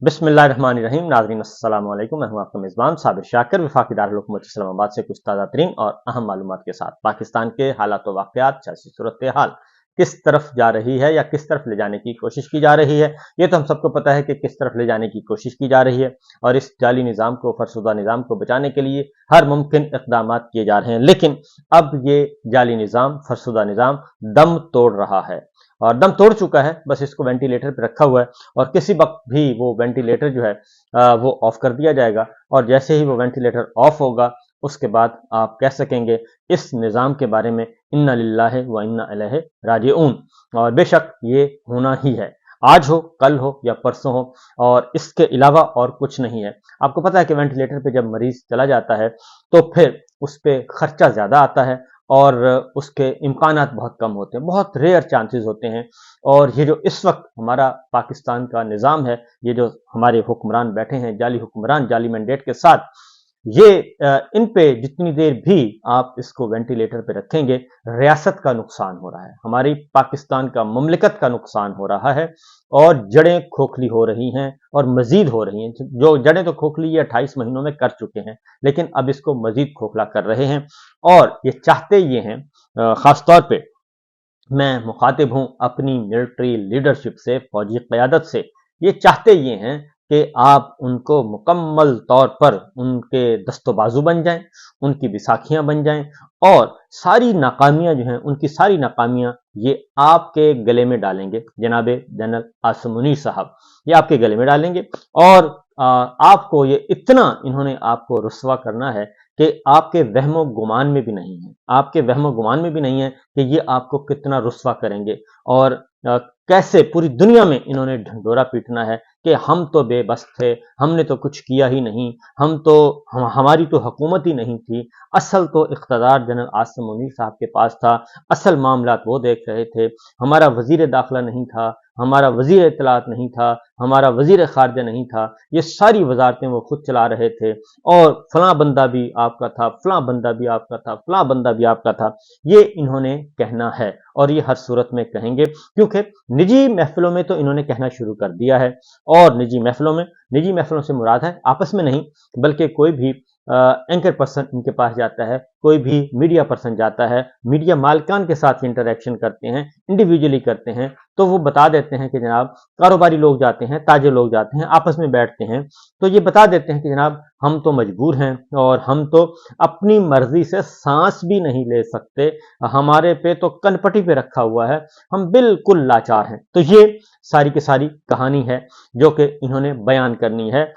बिस्मिल्लाहिर्रहमानिर्रहीम। नाज़रीन अस्सलाम वालेकुम। मैं हूं आपका मेज़बान साबिर शाकिर, वफाकी दारुल हुकूमत इस्लामाबाद से कुछ ताज़ा तरीन और अहम मालूमात के साथ पाकिस्तान के हालात व वाक़यात, सियासी सूरत हाल किस तरफ जा रही है या किस तरफ ले जाने की कोशिश की जा रही है। ये तो हम सबको पता है कि किस तरफ ले जाने की कोशिश की जा रही है और इस जाली निज़ाम को, फरसुदा निज़ाम को बचाने के लिए हर मुमकिन इक़दामात किए जा रहे हैं। लेकिन अब ये जाली निज़ाम, फरसुदा निज़ाम दम तोड़ रहा है और दम तोड़ चुका है। बस इसको वेंटिलेटर पर रखा हुआ है और किसी वक्त भी वो वेंटिलेटर जो है वो ऑफ कर दिया जाएगा और जैसे ही वो वेंटिलेटर ऑफ होगा उसके बाद आप कह सकेंगे इस निज़ाम के बारे में इन्ना लिल्लाहि व इन्ना इलैहि राजिऊन। और बेशक ये होना ही है, आज हो, कल हो या परसों हो, और इसके अलावा और कुछ नहीं है। आपको पता है कि वेंटिलेटर पे जब मरीज चला जाता है तो फिर उस पर खर्चा ज़्यादा आता है और उसके इम्कानात बहुत कम होते हैं, बहुत रेयर चांसेस होते हैं। और ये जो इस वक्त हमारा पाकिस्तान का निज़ाम है, ये जो हमारे हुक्मरान बैठे हैं, जाली हुक्मरान, जाली मैंडेट के साथ, ये इन पे जितनी देर भी आप इसको वेंटिलेटर पे रखेंगे, रियासत का नुकसान हो रहा है, हमारी पाकिस्तान का ममलिकत का नुकसान हो रहा है और जड़ें खोखली हो रही हैं और मजीद हो रही हैं। जो जड़ें तो खोखली ये 28 महीनों में कर चुके हैं, लेकिन अब इसको मजीद खोखला कर रहे हैं और ये चाहते ये हैं, खास तौर पे मैं मुखातिब हूं अपनी मिलिट्री लीडरशिप से, फौजी क़यादत से, ये चाहते ये हैं कि आप उनको मुकम्मल तौर पर उनके दस्तो बाजू बन जाएं, उनकी विसाखियां बन जाएं और सारी नाकामियां जो हैं, उनकी सारी नाकामियां ये आपके गले में डालेंगे। जनाब जनरल आसिम मुनीर साहब ये आपके गले में डालेंगे और आपको ये इतना इन्होंने आपको रुस्वा करना है कि आपके वहमो गुमान में भी नहीं है, आपके वहमो गुमान में भी नहीं है कि ये आपको कितना रुस्वा करेंगे और कैसे पूरी दुनिया में इन्होंने ढंढोरा पीटना है कि हम तो बेबस थे, हमने तो कुछ किया ही नहीं, हमारी तो हुकूमत ही नहीं थी। असल तो इख्तदार जनरल आसिम मुनीर साहब के पास था, असल मामलात वो देख रहे थे। हमारा वजीर दाखिला नहीं था, हमारा वजीर इत्तलात नहीं था, हमारा वजीर खारजा नहीं था, ये सारी वजारतें वो खुद चला रहे थे और फलां बंदा भी आपका था, फलां बंदा भी आपका था, फलां बंदा भी आपका था। ये इन्होंने कहना है और ये हर सूरत में कहेंगे, क्योंकि निजी महफिलों में तो इन्होंने कहना शुरू कर दिया है। और निजी महफिलों से मुराद है आपस में नहीं, बल्कि कोई भी एंकर पर्सन इनके पास जाता है, कोई भी मीडिया पर्सन जाता है, मीडिया मालिकान के साथ इंटरेक्शन करते हैं, इंडिविजुअली करते हैं, तो वो बता देते हैं कि जनाब, कारोबारी लोग जाते हैं, ताजे लोग जाते हैं, आपस में बैठते हैं, तो ये बता देते हैं कि जनाब हम तो मजबूर हैं और हम तो अपनी मर्जी से सांस भी नहीं ले सकते, हमारे पे तो कनपटी पे रखा हुआ है, हम बिल्कुल लाचार हैं। तो ये सारी की सारी कहानी है जो कि इन्होंने बयान करनी है।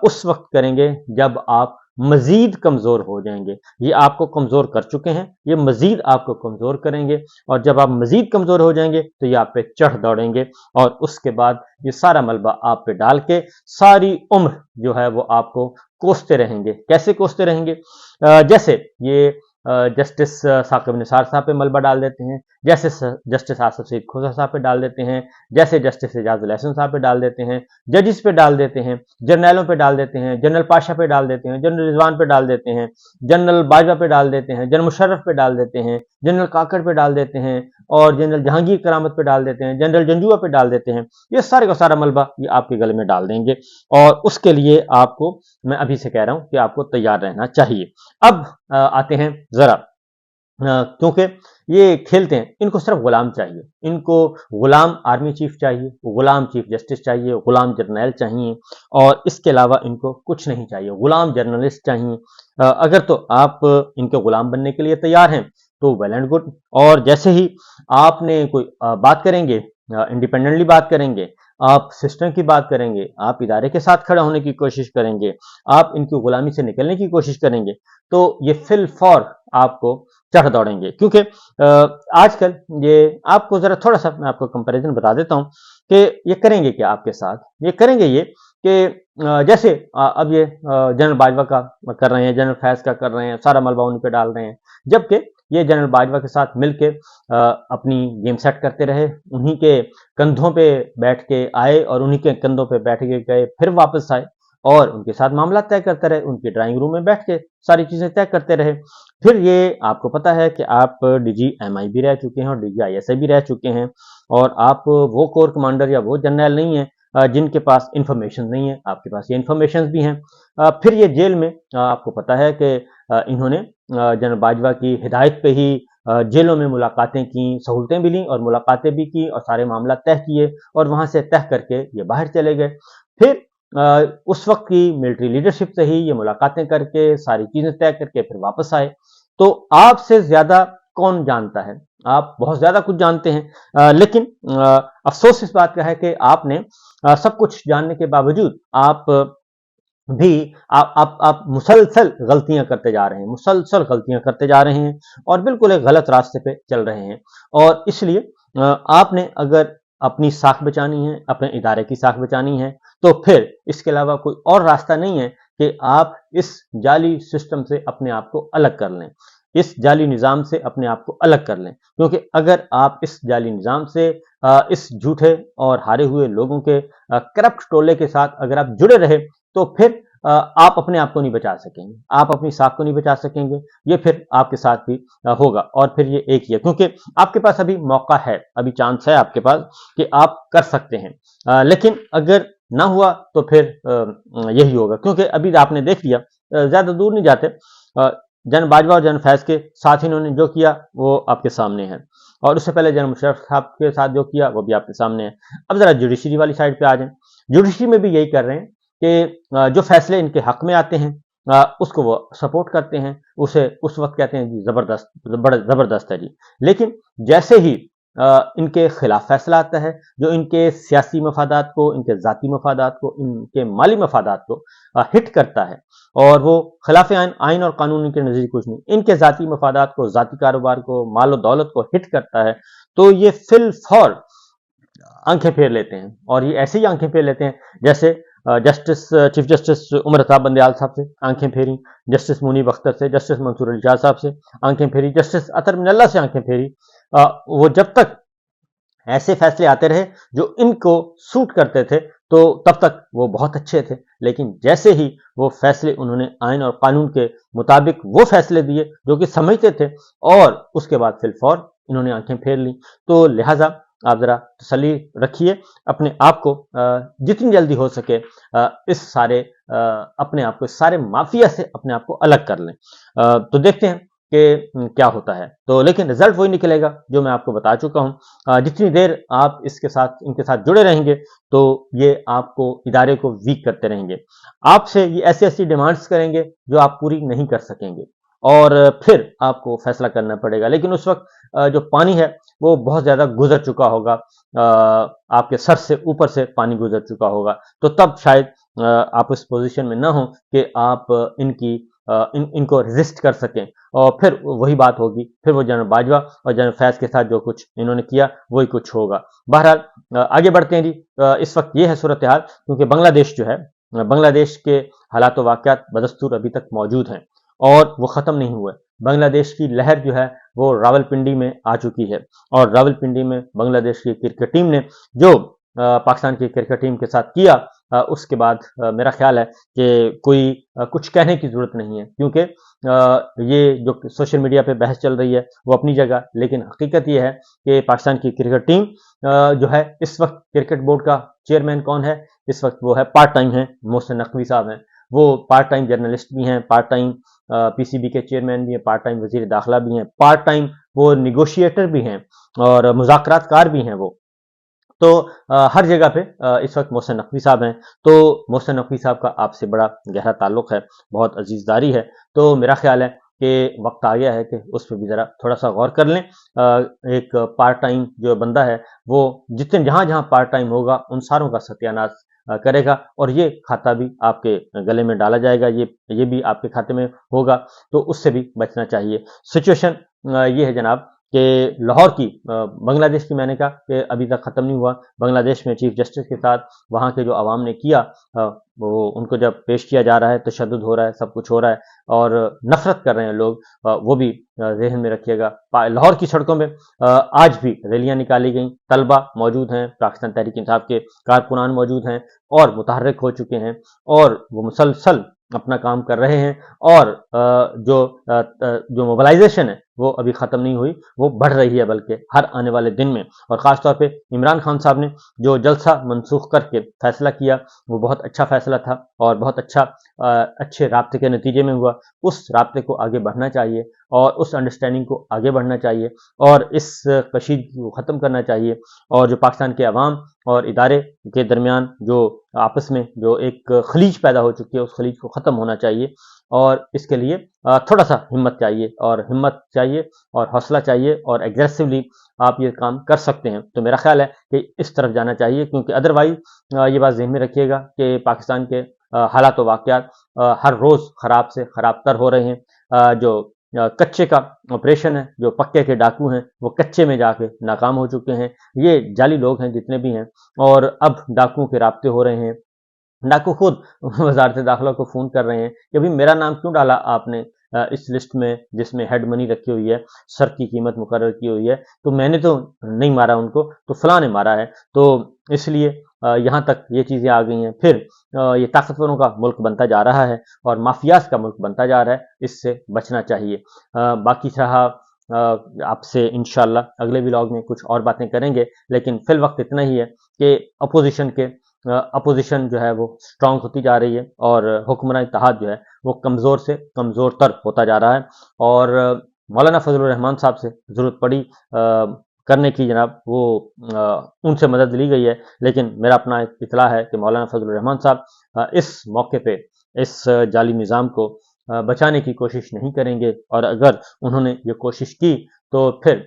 उस वक्त करेंगे जब आप मजीद कमजोर हो जाएंगे। ये आपको कमजोर कर चुके हैं, ये मजीद आपको कमजोर करेंगे और जब आप मजीद कमजोर हो जाएंगे तो ये आप पे चढ़ दौड़ेंगे और उसके बाद ये सारा मलबा आप पे डाल के सारी उम्र जो है वो आपको कोसते रहेंगे। कैसे कोसते रहेंगे? जैसे ये जस्टिस साकिब निसार साहब पे मलबा डाल देते हैं, जैसे जस्टिस आसिफ सईद खोसा साहब पे डाल देते हैं, जैसे जस्टिस एजाजुल एहसन साहब पे डाल देते हैं, जजिस पे डाल देते हैं, जर्नैलों पे डाल देते हैं, जनरल पाशा पे डाल देते हैं, जनरल रिजवान पे डाल देते हैं, जनरल बाजवा पे डाल देते हैं, जनरल मुशर्रफ पे डाल देते हैं, जनरल काकड़ पे डाल देते हैं और जनरल जहांगीर करामत पे डाल देते हैं, जनरल जंजुआ पे डाल देते हैं। ये सारे का सारा मलबा ये आपके गले में डाल देंगे और उसके लिए आपको मैं अभी से कह रहा हूं कि आपको तैयार रहना चाहिए। अब आते हैं जरा, क्योंकि ये खेलते हैं, इनको सिर्फ गुलाम चाहिए, इनको गुलाम आर्मी चीफ चाहिए, गुलाम चीफ जस्टिस चाहिए, गुलाम जर्नैल चाहिए और इसके अलावा इनको कुछ नहीं चाहिए, गुलाम जर्नलिस्ट चाहिए। अगर तो आप इनके गुलाम बनने के लिए तैयार हैं तो वेल एंड गुड। और जैसे ही आपने कोई बात करेंगे, इंडिपेंडेंटली बात करेंगे, आप सिस्टम की बात करेंगे, आप इदारे के साथ खड़ा होने की कोशिश करेंगे, आप इनकी गुलामी से निकलने की कोशिश करेंगे, तो ये फिल फॉर आपको चढ़ दौड़ेंगे। क्योंकि आजकल ये आपको जरा थोड़ा सा मैं आपको कंपैरिजन बता देता हूं कि ये करेंगे क्या आपके साथ। ये करेंगे ये कि जैसे अब ये जनरल बाजवा का कर रहे हैं, जनरल फैज का कर रहे हैं, सारा मलबा उन पे डाल रहे हैं, जबकि ये जनरल बाजवा के साथ मिलके अपनी गेम सेट करते रहे, उन्हीं के कंधों पे बैठ के आए और उन्हीं के कंधों पे बैठ के गए, फिर वापस आए और उनके साथ मामला तय करते रहे, उनके ड्राइंग रूम में बैठ के सारी चीजें तय करते रहे। फिर ये आपको पता है कि आप DGMI भी रह चुके हैं और DGISI भी रह चुके हैं और आप वो कोर कमांडर या वो जनरल नहीं है जिन के पास इंफॉर्मेशन नहीं है, आपके पास ये इंफॉर्मेशन भी हैं। फिर ये जेल में आपको पता है कि इन्होंने जनरल बाजवा की हिदायत पे ही जेलों में मुलाकातें की, सहूलतें भी लीं और मुलाकातें भी की और सारे मामला तय किए और वहां से तय करके ये बाहर चले गए। फिर उस वक्त की मिलिट्री लीडरशिप से ही ये मुलाकातें करके सारी चीजें तय करके फिर वापस आए। तो आपसे ज्यादा कौन जानता है? आप बहुत ज्यादा कुछ जानते हैं, लेकिन अफसोस इस बात का है कि आपने सब कुछ जानने के बावजूद आप भी आप मुसलसल गलतियां करते जा रहे हैं, मुसलसल गलतियां करते जा रहे हैं और बिल्कुल एक गलत रास्ते पे चल रहे हैं। और इसलिए आपने अगर अपनी साख बचानी है, अपने इदारे की साख बचानी है, तो फिर इसके अलावा कोई और रास्ता नहीं है कि आप इस जाली सिस्टम से अपने आप को अलग कर लें, इस जाली निज़ाम से अपने आप को अलग कर लें। क्योंकि अगर आप इस जाली निज़ाम से, इस झूठे और हारे हुए लोगों के करप्ट टोले के साथ अगर आप जुड़े रहे, तो फिर आप अपने आप को नहीं बचा सकेंगे, आप अपनी साख को नहीं बचा सकेंगे। ये फिर आपके साथ भी होगा और फिर ये एक ही है, क्योंकि आपके पास अभी मौका है, अभी चांस है आपके पास कि आप कर सकते हैं। लेकिन अगर ना हुआ तो फिर यही होगा, क्योंकि अभी आपने देख लिया, ज्यादा दूर नहीं जाते, जन बाजवा और जन फैज के साथ इन्होंने जो किया वो आपके सामने है, और उससे पहले जन मुशर्रफ साहब के साथ जो किया वो भी आपके सामने है। अब जरा जुडिशरी वाली साइड पे आ जाए। जुडिशरी में भी यही कर रहे हैं कि जो फैसले इनके हक में आते हैं उसको वो सपोर्ट करते हैं, उसे उस वक्त कहते हैं जी जबरदस्त, बड़ा जबरदस्त है जी। लेकिन जैसे ही इनके खिलाफ फैसला आता है, जो इनके सियासी मफादात को, इनके जाती मफादात को, इनके माली मफादात को हिट करता है, और वो खिलाफ आइन और कानून के नजदीक कुछ नहीं, इनके जाती मफादात को, जाती कारोबार को, माल दौलत को हिट करता है, तो ये फिल फॉर आंखें फेर लेते हैं। और ये ऐसे ही आंखें फेर लेते हैं जैसे चीफ जस्टिस उमर अता बंदयाल साहब से आंखें फेरी, जस्टिस मुनीब अख्तर से, जस्टिस मंसूर अली शाह साहब से आंखें फेरी, जस्टिस अतर मिनल्ला से आंखें फेरी। वो जब तक ऐसे फैसले आते रहे जो इनको सूट करते थे, तो तब तक वो बहुत अच्छे थे। लेकिन जैसे ही वो फैसले उन्होंने आइन और कानून के मुताबिक वो फैसले दिए जो कि समझते थे, और उसके बाद फिल फौर इन्होंने आंखें फेर ली। तो लिहाजा आप जरा तसल्ली रखिए, अपने आप को जितनी जल्दी हो सके इस सारे अपने आप को, इस सारे माफिया से अपने आप को अलग कर लें। तो देखते हैं कि क्या होता है। तो लेकिन रिजल्ट वही निकलेगा जो मैं आपको बता चुका हूं। जितनी देर आप इनके साथ जुड़े रहेंगे, तो ये आपको, इदारे को वीक करते रहेंगे, आपसे ये ऐसी ऐसी डिमांड्स करेंगे जो आप पूरी नहीं कर सकेंगे, और फिर आपको फैसला करना पड़ेगा। लेकिन उस वक्त जो पानी है वो बहुत ज्यादा गुजर चुका होगा, आपके सर से ऊपर से पानी गुजर चुका होगा, तो तब शायद आप इस पोजीशन में ना हो कि आप इनको रेजिस्ट कर सकें। और फिर वही बात होगी, फिर वो जनरल बाजवा और जनरल फैज के साथ जो कुछ इन्होंने किया वही कुछ होगा। बहरहाल आगे बढ़ते हैं जी। इस वक्त ये है सूरत हाल, क्योंकि बांग्लादेश जो है, बांग्लादेश के हालात वाकयात बदस्तूर अभी तक मौजूद हैं और वो खत्म नहीं हुए। बांग्लादेश की लहर जो है वो रावलपिंडी में आ चुकी है, और रावलपिंडी में बांग्लादेश की क्रिकेट टीम ने जो पाकिस्तान की क्रिकेट टीम के साथ किया, उसके बाद मेरा ख्याल है कि कोई कुछ कहने की जरूरत नहीं है, क्योंकि ये जो सोशल मीडिया पे बहस चल रही है वो अपनी जगह, लेकिन हकीकत ये है कि पाकिस्तान की क्रिकेट टीम जो है, इस वक्त क्रिकेट बोर्ड का चेयरमैन कौन है? इस वक्त वो है, पार्ट टाइम है, मोहसिन नकवी साहब हैं। वो पार्ट टाइम जर्नलिस्ट भी हैं, पार्ट टाइम पीसीबी के चेयरमैन भी हैं, पार्ट टाइम वजीर दाखिला भी हैं, पार्ट टाइम वो निगोशिएटर भी हैं और मुज़ाकरातकार भी हैं वो। तो हर जगह पे इस वक्त मोहसिन नकवी साहब हैं। तो मोहसिन नकवी साहब का आपसे बड़ा गहरा ताल्लुक है, बहुत अजीजदारी है। तो मेरा ख्याल है कि वक्त आ गया है कि उस पर भी जरा थोड़ा सा गौर कर लें। एक पार्ट टाइम जो बंदा है वो जितने जहां जहां पार्ट टाइम होगा उन सारों का सत्यानाश करेगा, और ये खाता भी आपके गले में डाला जाएगा, ये भी आपके खाते में होगा। तो उससे भी बचना चाहिए। सिचुएशन ये है जनाब कि लाहौर की, बांग्लादेश की मैंने कहा कि अभी तक खत्म नहीं हुआ। बांग्लादेश में चीफ जस्टिस के साथ वहां के जो अवाम ने किया, वो उनको जब पेश किया जा रहा है, तशद्दुद हो रहा है, सब कुछ हो रहा है और नफरत कर रहे हैं लोग, वो भी ज़हन में रखिएगा। लाहौर की सड़कों में आज भी रैलियां निकाली गई, तलबा मौजूद हैं, पाकिस्तान तहरीक इंसाफ के कारकुनान मौजूद हैं और मुतहर्रिक हो चुके हैं, और वो मुसलसल अपना काम कर रहे हैं। और जो मोबिलाइजेशन है وہ ابھی ختم نہیں ہوئی، وہ بڑھ رہی ہے بلکہ ہر آنے والے دن میں۔ اور خاص طور پہ عمران خان صاحب نے جو جلسہ منسوخ کر کے فیصلہ کیا، وہ بہت اچھا فیصلہ تھا اور بہت اچھے رابطے کے نتیجے میں ہوا۔ اس رابطے کو آگے بڑھنا چاہیے اور اس انڈرسٹینڈنگ کو آگے بڑھنا چاہیے اور اس کشیدگی کو ختم کرنا چاہیے، اور جو پاکستان کے عوام اور ادارے کے درمیان جو آپس میں جو ایک خلیج پیدا ہو چکی ہے، اس خلیج کو ختم ہونا چاہیے، اور اس کے لیے تھوڑا سا ہمت چاہیے، اور ہمت چاہیے اور حوصلہ چاہیے، اور ایگریسولی آپ یہ کام کر سکتے ہیں۔ تو میرا خیال ہے کہ اس طرف جانا چاہیے، کیونکہ ادروائز یہ بات ذہن میں رکھیے گا کہ پاکستان کے حالات و واقعات ہر روز خراب سے خراب تر ہو رہے ہیں۔ جو کچے کا آپریشن ہے، جو پکے کے ڈاکو ہیں وہ کچے میں جا کے ناکام ہو چکے ہیں۔ یہ جعلی لوگ ہیں جتنے بھی ہیں، اور اب ڈاکوؤں کے رابطے ہو رہے ہیں۔ ڈاکو خود وزارت داخلہ کو فون کر رہے ہیں کہ ابھی میرا نام کیوں ڈالا آپ نے اس لسٹ میں جس میں ہیڈ منی رکھی ہوئی ہے، سر کی قیمت مقرر کی ہوئی ہے، تو میں نے تو نہیں مارا ان کو، تو فلاں نے مارا ہے۔ تو اس لیے یہاں تک یہ چیزیں آ گئی ہیں۔ پھر یہ طاقتوروں کا ملک بنتا جا رہا ہے اور مافیاز کا ملک بنتا جا رہا ہے، اس سے بچنا چاہیے۔ باقی رہا آپ سے انشاءاللہ اگلے ولاگ میں کچھ اور باتیں کریں گے، لیکن فی الوقت اتنا ہی ہے کہ اپوزیشن جو ہے وہ اسٹرانگ ہوتی جا رہی ہے، اور حکمراں اتحاد جو ہے وہ کمزور سے کمزور تر ہوتا جا رہا ہے، اور مولانا فضل الرحمان صاحب سے ضرورت پڑی کرنے کی جناب، وہ ان سے مدد لی گئی ہے، لیکن میرا اپنا اطلاع ہے کہ مولانا فضل الرحمان صاحب اس موقع پہ اس جعلی نظام کو بچانے کی کوشش نہیں کریں گے، اور اگر انہوں نے یہ کوشش کی تو پھر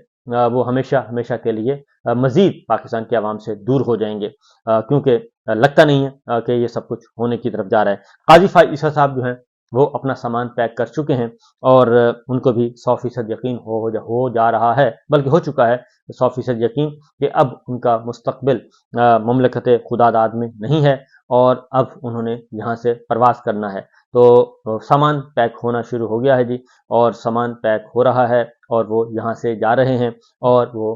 وہ ہمیشہ ہمیشہ کے لیے مزید پاکستان کے عوام سے دور ہو جائیں گے، کیونکہ لگتا نہیں ہے کہ یہ سب کچھ ہونے کی طرف جا رہا ہے۔ قاضی فائز عیسیٰ صاحب جو ہیں وہ اپنا سامان پیک کر چکے ہیں، اور ان کو بھی 100% یقین ہو جا رہا ہے، بلکہ ہو چکا ہے 100% یقین کہ اب ان کا مستقبل مملکت خدا داد میں نہیں ہے، اور اب انہوں نے یہاں سے پرواز کرنا ہے۔ تو سامان پیک ہونا شروع ہو گیا ہے جی، اور سامان پیک ہو رہا ہے، اور وہ یہاں سے جا رہے ہیں، اور وہ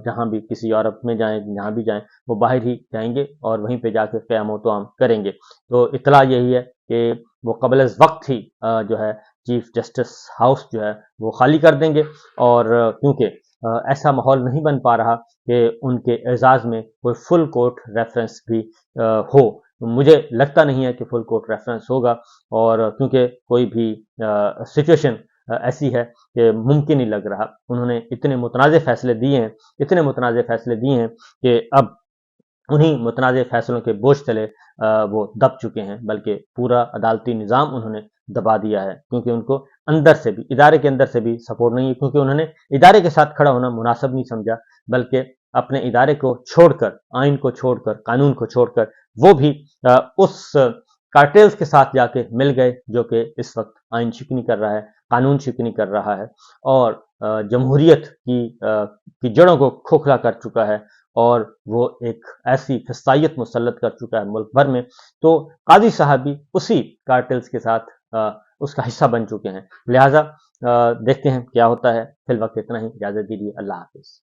جہاں بھی کسی یورپ میں جائیں، جہاں بھی جائیں، وہ باہر ہی جائیں گے اور وہیں پہ جا کے قیام و توام کریں گے۔ تو اطلاع یہی ہے کہ وہ قبل از وقت ہی جو ہے چیف جسٹس ہاؤس جو ہے وہ خالی کر دیں گے، اور کیونکہ ایسا ماحول نہیں بن پا رہا کہ ان کے اعزاز میں کوئی فل کورٹ ریفرنس بھی ہو۔ مجھے لگتا نہیں ہے کہ فل کورٹ ریفرنس ہوگا، اور کیونکہ کوئی بھی سچویشن ایسی ہے کہ ممکن ہی لگ رہا۔ انہوں نے اتنے متنازع فیصلے دیے ہیں کہ اب انہی متنازع فیصلوں کے بوجھ تلے وہ دب چکے ہیں، بلکہ پورا عدالتی نظام انہوں نے دبا دیا ہے، کیونکہ ان کو اندر سے بھی، ادارے کے اندر سے بھی سپورٹ نہیں ہے، کیونکہ انہوں نے ادارے کے ساتھ کھڑا ہونا مناسب نہیں سمجھا، بلکہ اپنے ادارے کو چھوڑ کر، آئین کو چھوڑ کر، قانون کو چھوڑ کر، وہ بھی اس کارٹیلز کے ساتھ جا کے مل گئے جو کہ اس وقت آئین شکنی کر رہا ہے، قانون شکنی کر رہا ہے، اور جمہوریت کی جڑوں کو کھوکھلا کر چکا ہے، اور وہ ایک ایسی فسطائیت مسلط کر چکا ہے ملک بھر میں۔ تو قاضی صاحب بھی اسی کارٹلز کے ساتھ اس کا حصہ بن چکے ہیں، لہٰذا دیکھتے ہیں کیا ہوتا ہے۔ فی الوقت اتنا ہی، اجازت دیجیے، اللہ حافظ۔